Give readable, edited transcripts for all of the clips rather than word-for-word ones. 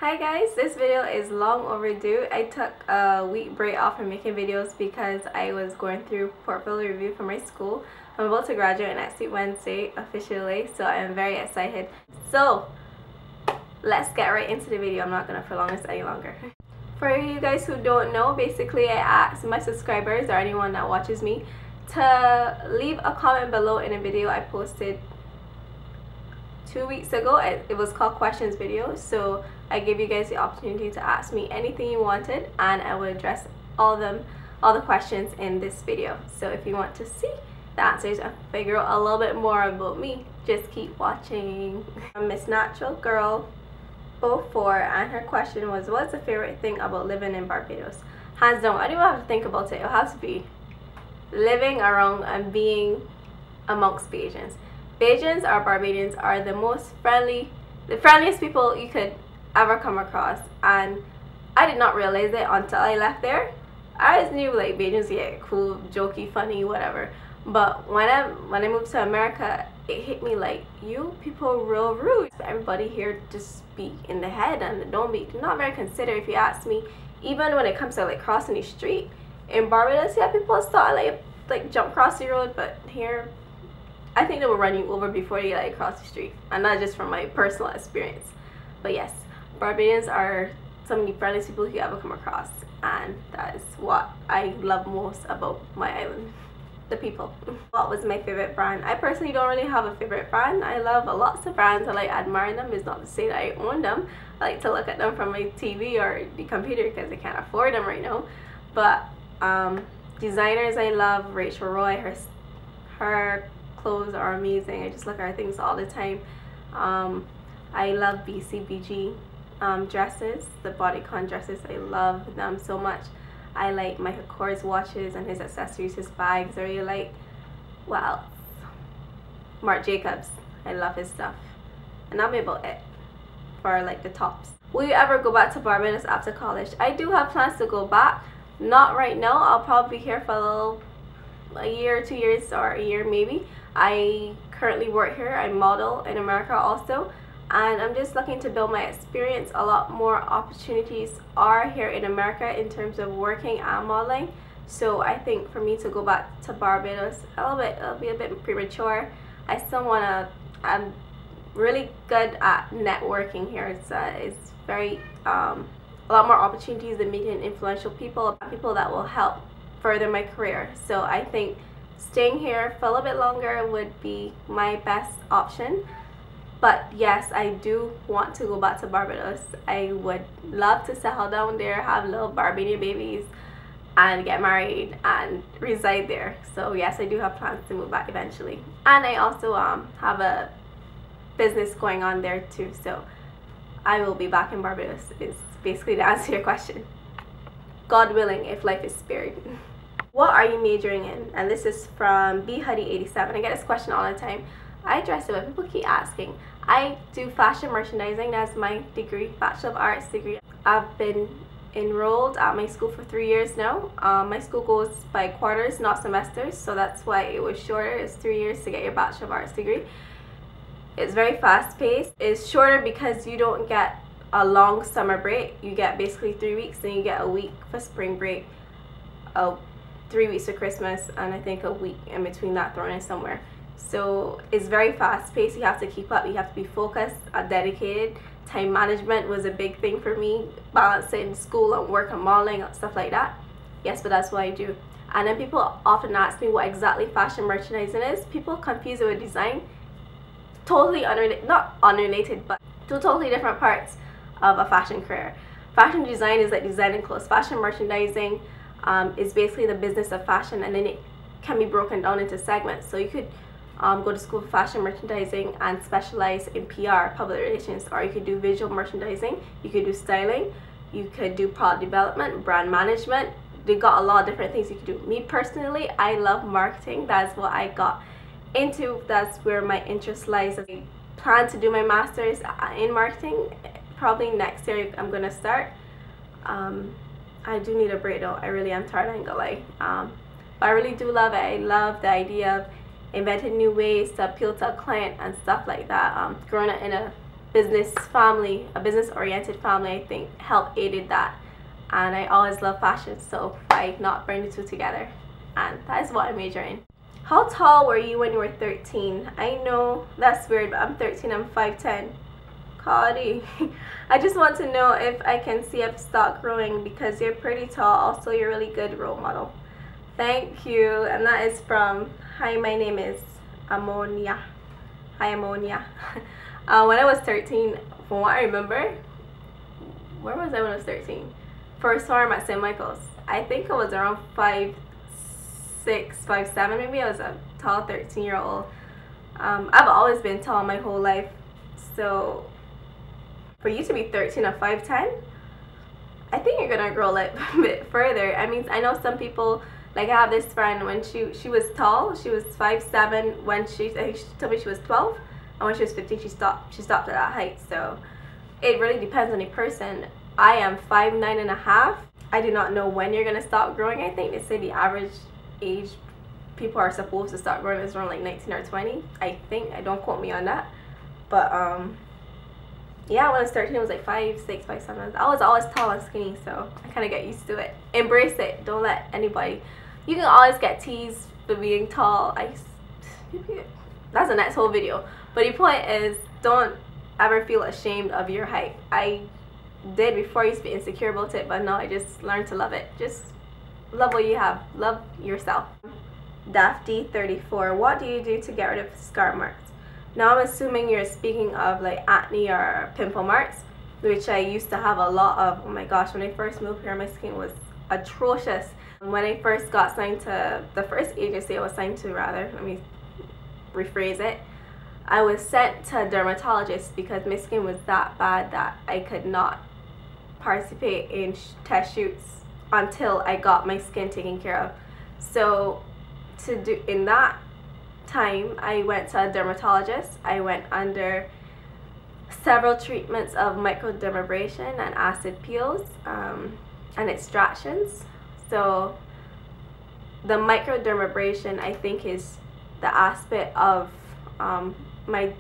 Hi guys, this video is long overdue. I took a week break off from making videos because I was going through portfolio review for my school. I'm about to graduate next week Wednesday officially, so I am very excited. So let's get right into the video. I'm not gonna prolong this any longer. For you guys who don't know, basically I asked my subscribers or anyone that watches me to leave a comment below in a video I posted 2 weeks ago. It was called questions video, so I gave you guys the opportunity to ask me anything you wanted and I will address all the questions in this video. So if you want to see the answers and figure out a little bit more about me, just keep watching. Miss Natural Girl 04, and her question was, what's the favorite thing about living in Barbados? Hands down, I don't even have to think about it. It'll have to be living around and being amongst Bajans. Bajans or Barbadians are the friendliest people you could ever come across, and I did not realize it until I left there. I just knew like Bajans, yeah, cool, jokey, funny, whatever. But when I moved to America, it hit me like, you people are real rude. Everybody here just speak in the head and not very considerate, if you ask me. Even when it comes to like crossing the street in Barbados, yeah, people start like jump across the road, but here I think they will run you over before you like cross the street, and not just from my personal experience. But yes, Barbadians are some of the friendliest people you ever come across, and that is what I love most about my island. The people. What was my favorite brand? I personally don't really have a favorite brand. I love lots of brands. I like admiring them. It's not to say that I own them. I like to look at them from my TV or the computer because I can't afford them right now. But designers, I love Rachel Roy. Her clothes are amazing. I just look at her things all the time. I love BCBG dresses, the bodycon dresses. I love them so much. I like Michael Kors watches and his accessories, his bags. I really like, well, Marc Jacobs. I love his stuff. And that'll be about it for like the tops. Will you ever go back to Barbados after college? I do have plans to go back. Not right now. I'll probably be here for a year, 2 years, or a year maybe. I currently work here. I model in America also, and I'm just looking to build my experience. A lot more opportunities are here in America in terms of working and modeling, so I think for me to go back to Barbados it'll be a bit premature. I still want to, I'm really good at networking here. It's very a lot more opportunities than meeting influential people that will help further my career. So I think staying here for a little bit longer would be my best option. But yes, I do want to go back to Barbados. I would love to settle down there, have little Barbadian babies, and get married and reside there. So yes, I do have plans to move back eventually. And I also have a business going on there too. So I will be back in Barbados is basically the answer to your question. God willing, if life is spared. What are you majoring in? And this is from BHuddy87. I get this question all the time. I address it, but people keep asking. I do fashion merchandising. That's my degree, Bachelor of Arts degree. I've been enrolled at my school for 3 years now. My school goes by quarters, not semesters, so that's why it was shorter. It's 3 years to get your Bachelor of Arts degree. It's very fast paced. It's shorter because you don't get a long summer break. You get basically 3 weeks, then you get a week for spring break, 3 weeks for Christmas, and I think a week in between that thrown in somewhere. So it's very fast paced. You have to keep up. You have to be focused, dedicated. Time management was a big thing for me, balancing school and work and modeling and stuff like that. Yes, but that's what I do. And then people often ask me what exactly fashion merchandising is. People confuse it with design. Totally unrelated, not unrelated, but two totally different parts of a fashion career. Fashion design is like designing clothes. Fashion merchandising is basically the business of fashion, and then it can be broken down into segments. So you could go to school for fashion merchandising and specialize in PR, public relations, or you could do visual merchandising, you could do styling, you could do product development, brand management. They got a lot of different things you could do. Me personally, I love marketing. That's what I got into. That's where my interest lies. I plan to do my master's in marketing. Probably next year I'm gonna start. I do need a break though. I really am tired, I ain't gonna lie. But I really do love it. I love the idea of inventing new ways to appeal to a client and stuff like that. Growing up in a business family, a business oriented family, I think helped aided that. And I always love fashion, so why not bring the two together? And that is what I major in. How tall were you when you were 13? I know that's weird, but I'm 13, I'm 5'10". Cody. I just want to know if I can see up stop growing because you're pretty tall. Also, you're a really good role model. Thank you. And that is from, hi, my name is Ammonia. Hi, Ammonia. When I was 13, from what I remember, where was I when I was 13? First time at St. Michael's. I think I was around 5'6", 5'7", maybe. I was a tall 13-year-old. I've always been tall my whole life. So for you to be 13 or 5'10", I think you're gonna grow like a bit further. I mean, I know some people, like I have this friend, when she was tall, she was 5'7", when I think she told me she was 12, and when she was 15 she stopped at that height. So it really depends on the person. I am 5'9.5". I do not know when you're gonna stop growing. I think they say the average age people are supposed to start growing is around like 19 or 20. I think, I don't quote me on that, but yeah, when I was 13 I was like 5'6", 5'7". I was always tall and skinny, so I kind of get used to it. Embrace it. Don't let anybody, you can always get teased for being tall. That's the next whole video, but the point is, don't ever feel ashamed of your height. I did before. I used to be insecure about it, but now I just learned to love it. Just love what you have, love yourself. Dafty 34, what do you do to get rid of scar marks? Now I'm assuming you're speaking of like acne or pimple marks, which I used to have a lot of. Oh my gosh, when I first moved here my skin was atrocious. When I first got signed to the first agency I was signed to, rather, let me rephrase it, I was sent to a dermatologist because my skin was that bad that I could not participate in test shoots until I got my skin taken care of. So in that time I went to a dermatologist. I went under several treatments of microdermabrasion and acid peels and extractions. So the microdermabrasion, I think, is the aspect of my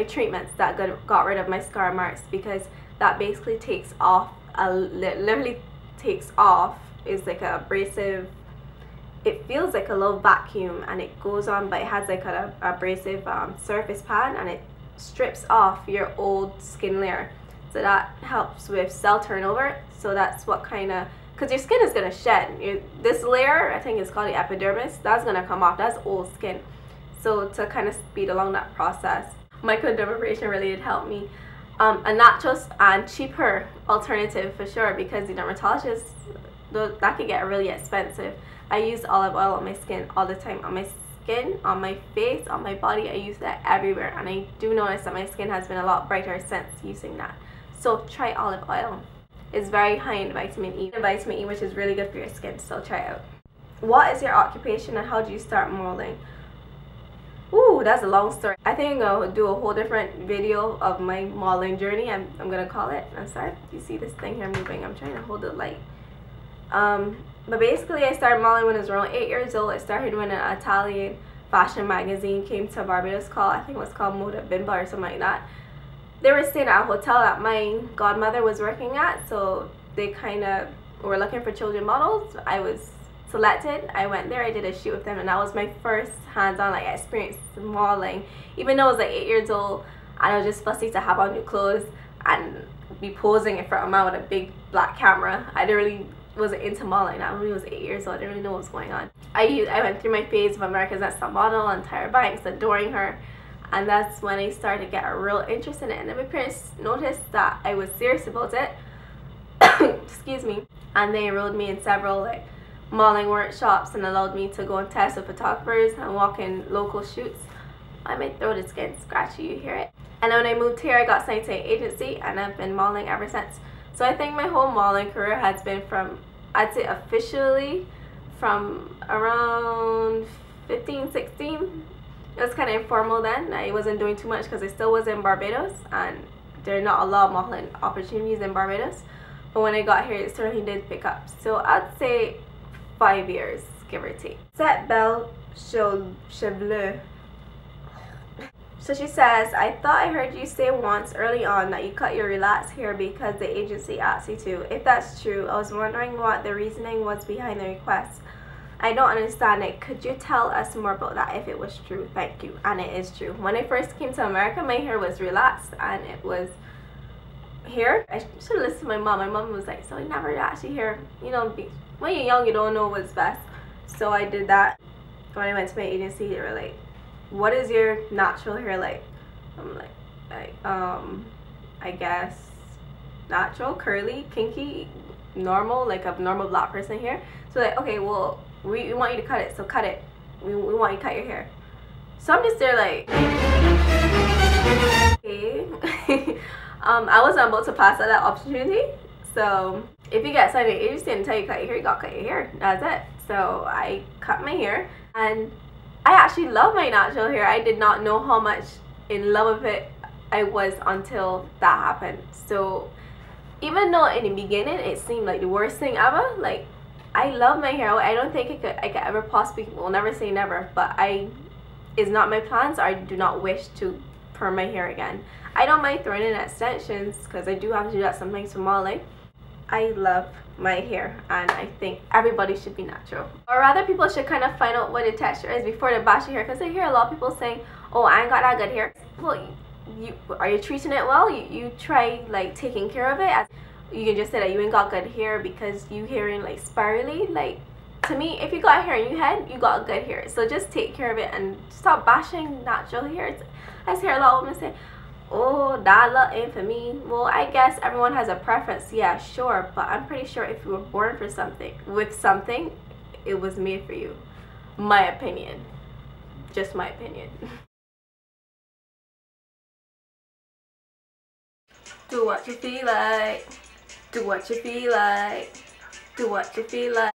treatments that got rid of my scar marks, because that basically takes off, literally takes off, is like an abrasive, it feels like a little vacuum and it goes on, but it has like an abrasive surface pad, and it strips off your old skin layer. So that helps with cell turnover. So that's what kind of, because your skin is going to shed. This layer, I think it's called the epidermis, that's going to come off. That's old skin. So to kind of speed along that process, microdermabrasion really did help me. A natural and cheaper alternative for sure, because the dermatologist, that could get really expensive. I use olive oil on my skin all the time, on my skin, on my face, on my body. I use that everywhere, and I do notice that my skin has been a lot brighter since using that. So try olive oil. It's very high in vitamin E, which is really good for your skin, so try it out. What is your occupation and how do you start modeling? Ooh, that's a long story. I think I'm gonna do a whole different video of my modeling journey. I'm gonna call it. I'm sorry, you see this thing here moving. I'm trying to hold the light. But basically I started modeling when I was around 8 years old. I started when an Italian fashion magazine came to Barbados called, I think it was called Moda Bimba or something like that. They were staying at a hotel that my godmother was working at, so they kind of were looking for children models. I was selected. I went there, I did a shoot with them, and that was my first hands-on like experience modeling. Even though I was like 8 years old and I was just fussy to have on new clothes and be posing in front of a man with a big black camera, I wasn't into modeling. I really was 8 years old. I didn't really know what was going on. I went through my phase of America's Next Top Model and Tyra Banks, adoring her, and that's when I started to get a real interest in it. And then my parents noticed that I was serious about it. Excuse me. And they enrolled me in several like modeling workshops and allowed me to go and test with photographers and walk in local shoots. My throat is getting scratchy, you hear it. And then when I moved here, I got signed to an agency, and I've been modeling ever since. So I think my whole modeling career has been from, I'd say officially, from around 15, 16. It was kind of informal then. I wasn't doing too much because I still was in Barbados, and there are not a lot of modeling opportunities in Barbados. But when I got here, it certainly did pick up. So I'd say 5 years, give or take. Cette belle cheveux. So she says, I thought I heard you say once early on that you cut your relaxed hair because the agency asked you to. If that's true, I was wondering what the reasoning was behind the request. I don't understand it. Could you tell us more about that if it was true? Thank you. And it is true. When I first came to America, my hair was relaxed and it was here. I should have listened to my mom. My mom was like, so I never actually hear, you know, when you're young, you don't know what's best. So I did that. When I went to my agency, they were like, what is your natural hair like? I'm like, I guess natural, curly, kinky, normal, like a normal black person hair. So like, okay, well, we want you to cut it, so cut it. We want you to cut your hair. So I'm just there like, okay. I wasn't about to pass on that opportunity. So if you get signed to an agency and tell you to cut your hair, you gotta cut your hair. That's it. So I cut my hair, and I actually love my natural hair. I did not know how much in love with it I was until that happened. So even though in the beginning it seemed like the worst thing ever, like, I love my hair. I don't think I could ever possibly, well, never say never, but it's not my plans. I do not wish to perm my hair again. I don't mind throwing in extensions because I do have to do that sometimes for modeling. I love my hair and I think everybody should be natural, or rather people should kind of find out what the texture is before they bash your hair, because I hear a lot of people saying, oh, I ain't got that good hair. Well, are you treating it well? You try like taking care of it. You can just say that you ain't got good hair because you hairing like spirally. Like, to me, if you got hair in your head, you got good hair. So just take care of it and stop bashing natural hair. I hear a lot of women say, oh, that look ain't for me. Well, I guess everyone has a preference, yeah, sure, but I'm pretty sure if you were born for something, with something, it was made for you. My opinion. Just my opinion. Do what you feel like. Do what you feel like. Do what you feel like.